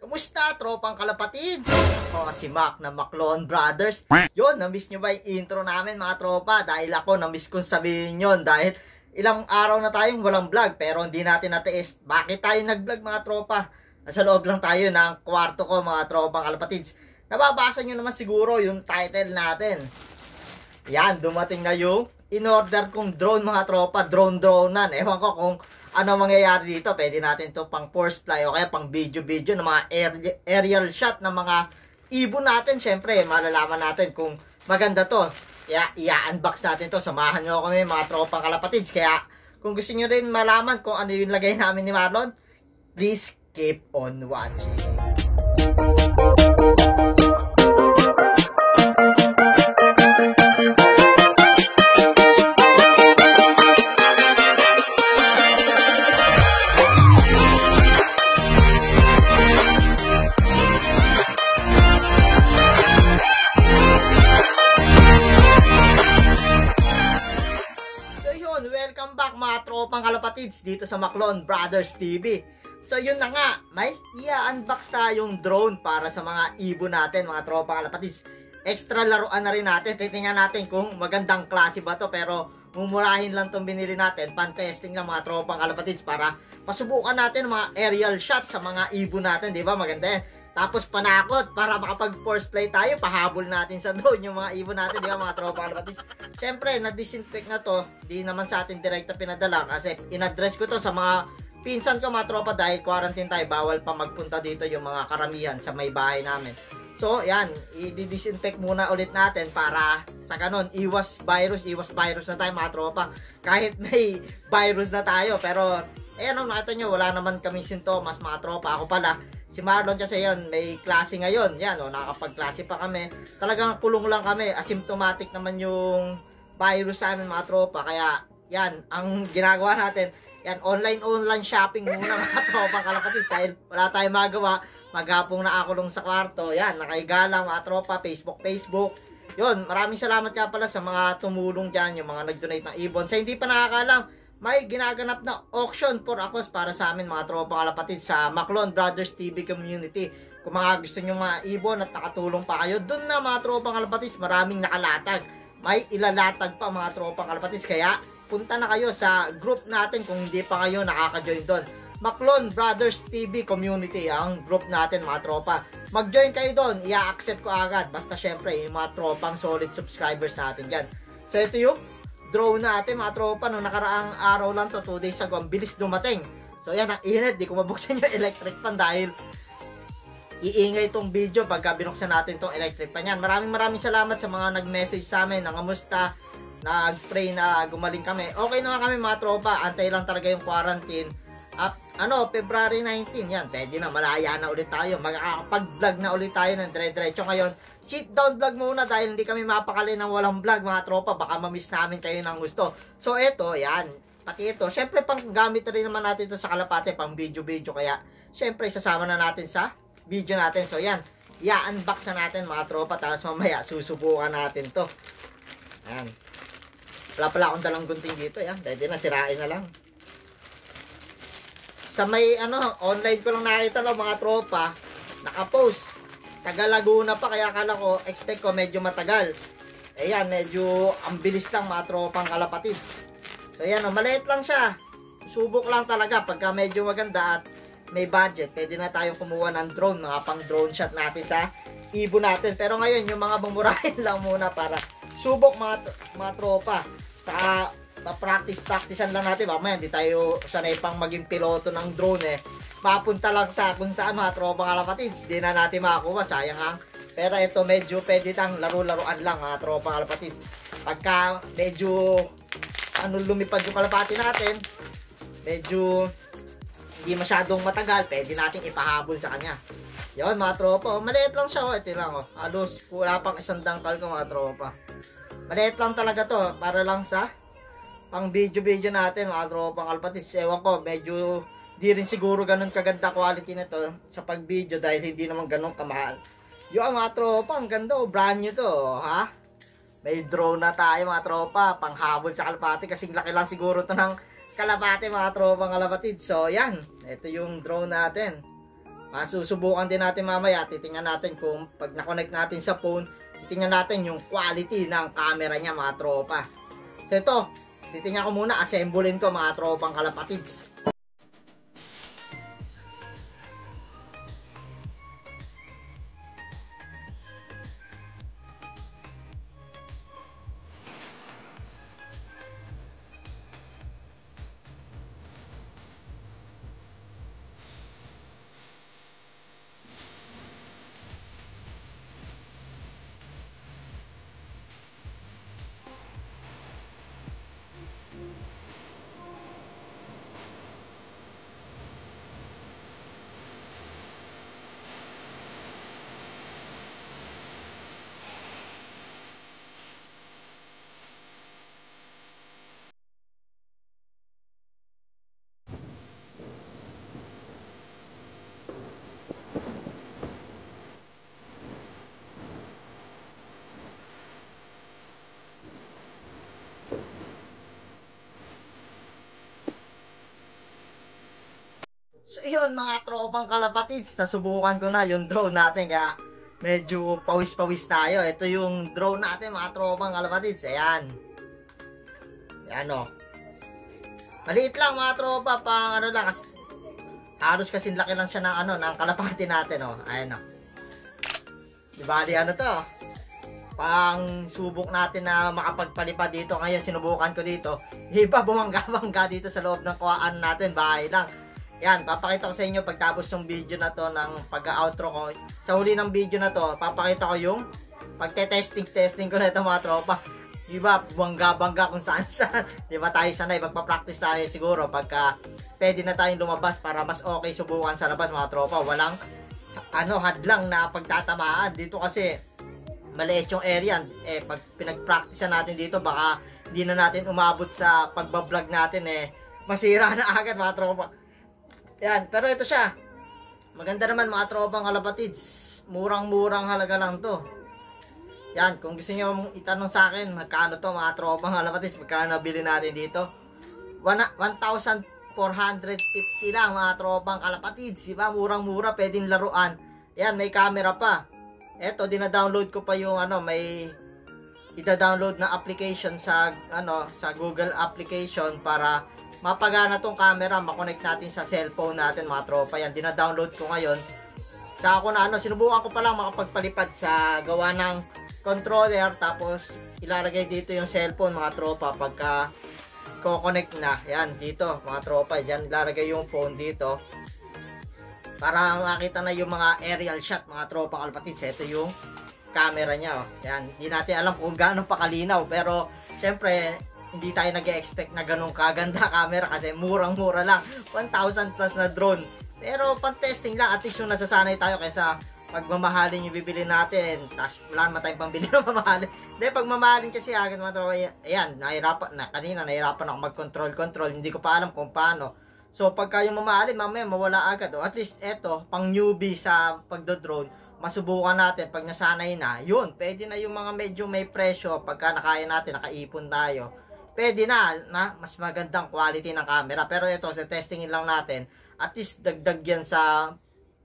Kumusta, tropang kalapatid? Ako si Mac na Maclon Brothers. Yun, na-miss nyo ba yung intro namin mga tropa? Dahil ako, na-miss kong sabihin yun. Dahil ilang araw na tayong walang vlog, pero hindi natin natiis. Bakit tayo nag-vlog mga tropa? Nasa loob lang tayo ng kwarto ko mga tropang kalapatids. Nababasa nyo naman siguro yung title natin. Yan, dumating na yung in-order kong drone mga tropa. Drone-dronean. Ewan ko kung ano mangyayari dito. Pwede natin to pang force fly o kaya pang video-video ng mga aerial shot ng mga ibon natin. Siyempre, malalaman natin kung maganda to. Kaya i-unbox natin to. Samahan nyo kami mga tropang kalapatids. Kaya kung gusto nyo rin malaman kung ano yung lagay namin ni Marlon, please keep on watching. Welcome back mga tropang kalapatids dito sa Maclon Brothers TV. So yun na nga, may i-unbox tayong drone para sa mga ibon natin mga tropang kalapatids. Extra laruan na rin natin, titingnan natin kung magandang klase ba to, pero mumurahin lang itong binili natin, pan-testing lang mga tropang kalapatids para pasubukan natin mga aerial shot sa mga ibon natin, di ba? Maganda yan. Tapos panakot para makapag force play tayo, pahabol natin sa drone yung mga ibon natin, di ba mga tropang kalapatids. Siyempre, na-disinfect na to, di naman sa atin direkta pinadala kasi in-address ko to sa mga pinsan ko mga tropa dahil quarantine tayo, bawal pa magpunta dito yung mga karamihan sa may bahay namin. So, yan, i-disinfect muna ulit natin para sa kanon, iwas virus na tayo mga tropa. Kahit may virus na tayo, pero, ayan o, nakita nyo, wala naman kaming sintomas mga tropa. Ako pala, si Marlon kasi yun, may klase ngayon. Yan o, nakakapag-klase pa kami. Talagang kulong lang kami. Asymptomatic naman yung virus sa amin mga tropa. Kaya, yan, ang ginagawa natin, yan, online shopping muna mga tropa kalapatids. Dahil wala tayong magawa. Maghapong nakakulong sa kwarto. Yan, nakaiga lang mga tropa. Facebook. Yun, maraming salamat ka pala sa mga tumulong dyan. Yung mga nag-donate ng ibon. Sa hindi pa nakakalam, may ginaganap na auction for akos para sa amin mga tropa kalapatid sa Maclon Brothers TV community. Kung mga gusto nyo mga ibon at nakatulong pa kayo, dun na mga tropa kalapatids, maraming nakalatag. May ilalatag pa mga tropa kalapatids, kaya punta na kayo sa group natin kung hindi pa kayo nakaka-join doon. Maclon Brothers TV community ang group natin mga tropa. Mag-join kayo doon, i-accept ko agad. Basta syempre yung mga tropang solid subscribers natin dyan. So ito yung drone natin mga tropa, no nakaraang araw lang to, 2 days ago, ang bilis dumating. So yan, ang init, di ko mabuksan yung electric fan dahil iingay itong video pagka binuksan natin itong electric fan yan. Maraming salamat sa mga nag-message sa amin, nangamusta, nag-pray na gumaling kami. Okay naman kami mga tropa, antay lang talaga yung quarantine. February 19, yan, pwede na, malaya na ulit tayo, makakapag-vlog na ulit tayo ng dire-diretso. Ngayon, sit down vlog muna dahil hindi kami mapakali ng walang vlog mga tropa, baka mamiss namin kayo ng gusto. So eto, yan, pati ito, syempre pang gamit na rin naman natin ito sa kalapate, pang video-video, kaya syempre sasama na natin sa video natin. So yan, i-unbox na natin mga tropa, tapos mamaya susubukan natin to. Yan, wala pala akong dalang gunting dito, yan, pwede na, sirain na lang. Sa may online ko lang nakita no, mga tropa, naka-post. Taga Laguna pa, kaya akala ko, expect ko medyo matagal. Ayan, medyo ang bilis lang mga tropang kalapatids. So ayan, maliit lang siya. Subok lang talaga pagka medyo maganda at may budget. Pwede na tayong kumuha ng drone, mga pang drone shot natin sa ibon natin. Pero ngayon, yung mga bumurahin lang muna para subok mga tropa. Sa practice-practicean lang natin. Mamaya hindi tayo sanay pang maging piloto ng drone eh. Papunta lang sa kung saan mga tropang kalapatids. Hindi na natin makakuha. Sayang ang. Pero ito medyo pwede tang laro-laruan lang mga tropang kalapatids. Pagka medyo lumipad yung kalapati natin, medyo hindi masyadong matagal, pwede natin ipahabol sa kanya. Yun mga tropa. Maliit lang siya. Ito lang. Halos wala pang isang dangkal ko mga tropa. Maliit lang talaga to. Para lang sa pang video natin mga tropang kalapatids. Ewan ko, medyo di rin siguro ganun kaganda quality nito sa pag video dahil hindi naman ganun kamahal. Yung mga tropa, ang ganda, brand new to, ha? May drone na tayo mga tropa, panghabol sa kalapati, kasing laki lang siguro to ng kalapati mga tropang kalapatids. So yan, ito yung drone natin. Masusubukan din natin mamaya. Titingnan natin kung pag na-connect natin sa phone, titingnan natin yung quality ng camera niya mga tropa. So ito, titingnan ko muna, assemblein ko mga tropang kalapatids. So yun mga tropang kalapatids, nasubukan ko na yung drone natin kaya medyo pawis-pawis tayo. Ito yung drone natin mga tropang kalapatids. Ayan. Ayan o. Maliit lang mga tropa, pang ano lang. Halos kasing laki lang siya ng ano, ng kalapati natin o. Ayan o. Di bali ano to? Pang subok natin na makapagpalipad dito. Ngayon sinubukan ko dito. Iba bumangga-bangga dito sa loob ng kuhaan natin. Bahay lang. Yan, papakita ko sa inyo pagtapos ng video na to ng pag-outro ko. Sa huli ng video na to, papakita ko yung pagte-testing ko na ito mga tropa. Diba, bangga-bangga kung saan-saan. Diba tayo sanay, magpa-practice tayo siguro pagka pwede na tayong lumabas para mas okay subukan sa labas mga tropa. Walang hadlang na pagtatamaan. Dito kasi maliit yung area. Pag pinag-practice natin dito, baka hindi na natin umabot sa pagbablog natin masira na agad mga tropa. Yan, pero ito siya. Maganda naman mga tropang kalapatids. Murang-murang halaga lang to. Yan, kung gusto nyo itanong sa akin, magkano to mga tropang kalapatids, magkano nabili natin dito? 1,450 lang mga tropang kalapatids. Diba? Murang-mura, pwedeng laruan. Yan, may camera pa. Eto, dina-download ko pa yung may ida-download na application sa sa Google application para mapagana tong camera, makonect natin sa cellphone natin mga tropa. Yan, dina-download ko ngayon. Saka ako na sinubukan ko pa lang makapagpalipad sa gawa ng controller, tapos ilalagay dito yung cellphone mga tropa pagka ko-connect na. Yan, dito mga tropa, yan ilalagay yung phone dito para makita na yung mga aerial shot mga tropa kalapatids. Ito yung camera niya. Yan, hindi natin alam kung gaano pa kalinaw, pero syempre hindi tayo nag-expect na ganun kaganda camera kasi murang-mura lang. 1,000 plus na drone. Pero pang-testing lang, at least yung nasasanay tayo kaysa pagmamahalin yung bibili natin. Tapos wala naman tayong pambili ng mamahalin. Hindi, pagmamahalin kasi agad mga tropa. Ayan, kanina nahirapan ako mag-control. Hindi ko pa alam kung paano. So pagka yung mamahalin, mamaya mawala agad. O at least eto, pang newbie sa pagdo-drone, masubukan natin. Pag nasanay na, yun, pwede na yung mga medyo may presyo. Pagka nakaya natin, nakaipon tayo, pwede na, mas magandang quality ng camera. Pero ito, sa testingin lang natin, at least dagdag yan sa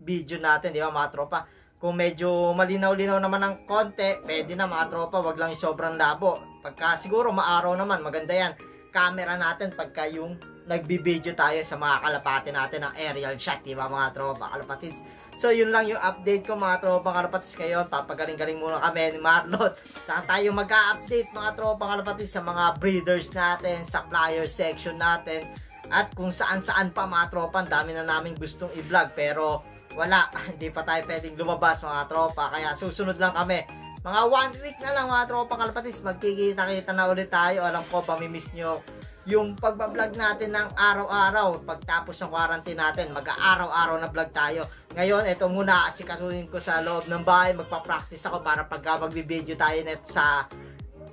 video natin, di ba mga tropa? Kung medyo malinaw-linaw naman ng konti, pwede na mga tropa, wag lang yung sobrang labo. Pagka siguro maaraw naman, maganda yan camera natin pagka yung nagbibideo tayo sa mga kalapati natin ng aerial shot, di ba mga tropa kalapatids? So yun lang yung update ko mga tropang kalapatids. Kayo, papagaling-galing muna kami ni Marlon. Saan tayo mag-update mga tropang kalapatids sa mga breeders natin, supplier section natin, at kung saan-saan pa mga tropa. Dami na namin gustong i-vlog pero wala, hindi pa tayo pwedeng lumabas mga tropa. Kaya susunod lang kami. Mga 1 week na lang mga tropang kalapatids, magkikita-kita na ulit tayo. Alam ko, pamimiss nyo yung pagbablog natin ng araw-araw. Pagtapos ng quarantine natin, mag-araw-araw na vlog tayo. Ngayon, ito muna, asikasuhin ko sa loob ng bahay. Magpa-practice ako para pagka magbibideo tayo net sa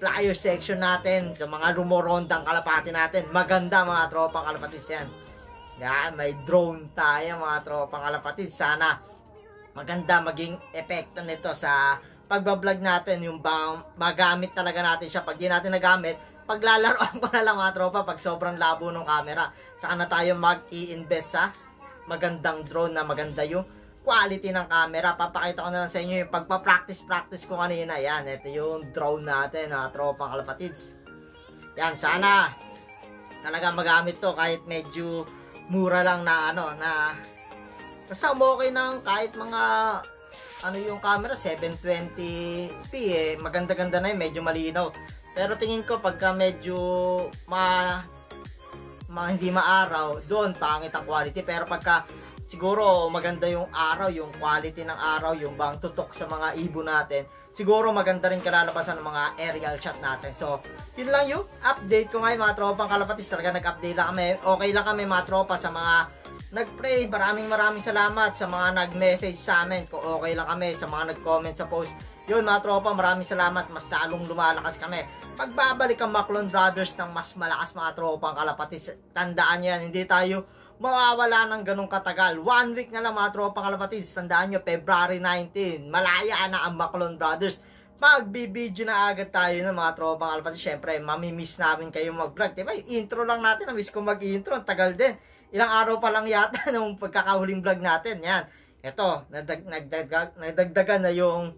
flyer section natin, sa mga rumorondang kalapati natin. Maganda mga tropang kalapatids yan. Yan, may drone tayo mga tropang kalapatids. Sana maganda maging epekto nito sa pagbablog natin. Yung bang magamit talaga natin siya. Pag di natin nagamit, paglalaroan ko na lang mga tropa pag sobrang labo ng camera. Saka na tayo mag-i-invest sa magandang drone na maganda yung quality ng camera. Papakita ko na lang sa inyo yung pagpa-practice ko kanina. Yan, ito yung drone natin, tropang kalapatids. Yan, sana talaga magamit to kahit medyo mura lang na basta okay nang kahit mga yung camera 720p maganda-ganda na yun, medyo malinaw. Pero tingin ko pagka medyo hindi maaraw, doon pangit ang quality. Pero pagka siguro maganda yung araw, yung quality ng araw, yung bang tutok sa mga ibon natin, siguro maganda rin kalalabasan ng mga aerial shot natin. So, yun lang yung update ko ngayon mga tropang kalapatids. Talaga nag-update lang kami. Okay lang kami mga tropa sa mga nag-pray. Maraming salamat sa mga nag-message sa amin. Kung okay lang kami sa mga nag-comment sa post. Yun mga tropa, maraming salamat. Mas lalong lumalakas kami. Pagbabalik ang Maclon Brothers ng mas malakas mga tropang kalapatids. Tandaan yan, hindi tayo mawawala ng ganong katagal. 1 week na lang mga tropang kalapatids. Tandaan nyo, February 19. Malaya na ang Maclon Brothers. Magbibideo na agad tayo ng mga tropang kalapatids. Syempre, mamimiss namin kayo mag-vlog. Diba? Intro lang natin. Namiss ko mag-intro. Ang tagal din. Ilang araw pa lang yata nung pagkakahuling vlog natin. Yan. Ito, nagdagdagan na yung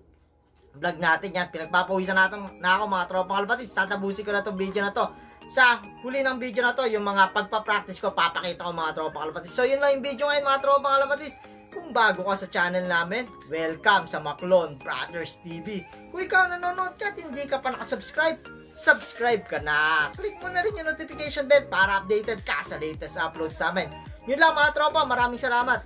vlog natin. Yan. Pinagpapawisan natin na ako mga tropang kalapatids. Tatabusin ko na itong video na to. Sa huli ng video na to, yung mga pagpa-practice ko, papakita ko mga tropang kalapatids. So, yun lang yung video ngayon mga tropang kalapatids. Kung bago ka sa channel namin, welcome sa Maclon Brothers TV. Kung ikaw nanonood ka at hindi ka pa nakasubscribe, subscribe ka na. Click mo na rin yung notification bell para updated ka sa latest uploads sa amin. Yun lang mga tropa, maraming salamat.